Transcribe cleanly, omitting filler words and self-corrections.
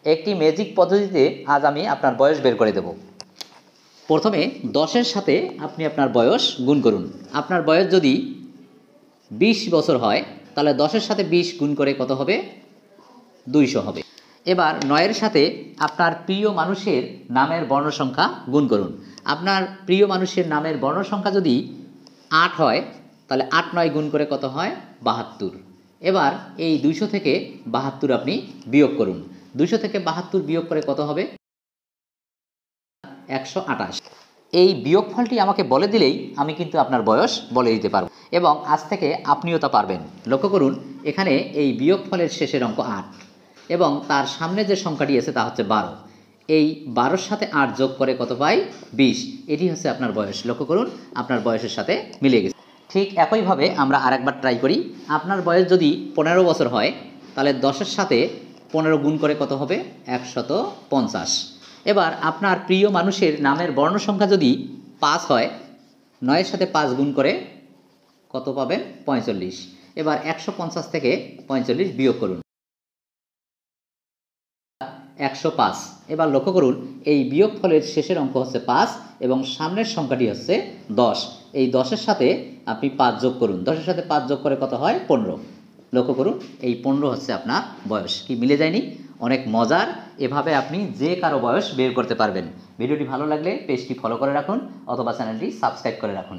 একটি ম্যাজিক পদ্ধতিতে আজ আমি আপনার বয়স বের করে দেব। প্রথমে 10-এর সাথে আপনি আপনার বয়স গুণ করুন। আপনার বয়স যদি 20 বছর হয় তাহলে 10-এর সাথে 20 গুণ করে কত হবে? 200 হবে। এবার 9-এর সাথে আপনার প্রিয় মানুষের নামের বর্ণ সংখ্যা গুণ করুন। আপনার প্রিয় মানুষের নামের বর্ণ সংখ্যা যদি 8 হয় তাহলে 8-9 গুণ করে কত হয়? 72। এবার এই 200 থেকে 72 আপনি বিয়োগ করুন। 200 থেকে 72 বিয়োগ করে কত হবে? 128। এই বিয়োগফলটি আমাকে বলে দিলেই আমি কিন্তু আপনার বয়স বলে দিতে পারব এবং আজ থেকে আপনিও তা পারবেন। লক্ষ্য করুন, এখানে এই বিয়োগফলের শেষের অঙ্ক 8 এবং তার সামনে যে সংখ্যাটি আছে তা হচ্ছে 12। এই 12-র সাথে 8 যোগ করে কত পাই? 20। এটি হচ্ছে আপনার বয়স। লক্ষ্য করুন, আপনার বয়সের সাথে মিলে গেছে। ঠিক একইভাবে আমরা আরেকবার ট্রাই করি। আপনার বয়স যদি 15 বছর হয় তাহলে 10-এর সাথে 15 গুণ করে কত হবে? 150। এবার আপনার প্রিয় মানুষের নামের বর্ণ সংখ্যা যদি 5 হয়, 9-এর সাথে 5 গুণ করে কত পাবেন? 45। এবার 150 থেকে 45 বিয়োগ করুন, 105। এবার লক্ষ্য করুন, এই বিয়োগফলের শেষের অঙ্ক হচ্ছে 5 এবং সামনের সংখ্যাটি হচ্ছে 10। এই 10-এর সাথে আপনি 5 যোগ করুন, 10-এর সাথে 5 যোগ করে কত হয়? 15। লক্ষ্য করুন, এই 15 হচ্ছে আপনার বয়স। কি মিলে যায়নি? অনেক মজার। এভাবে আপনি যে কারো বয়স বের করতে পারবেন। ভিডিওটি ভালো লাগলে পেজটি ফলো করে রাখুন অথবা চ্যানেলটি সাবস্ক্রাইব করে রাখুন।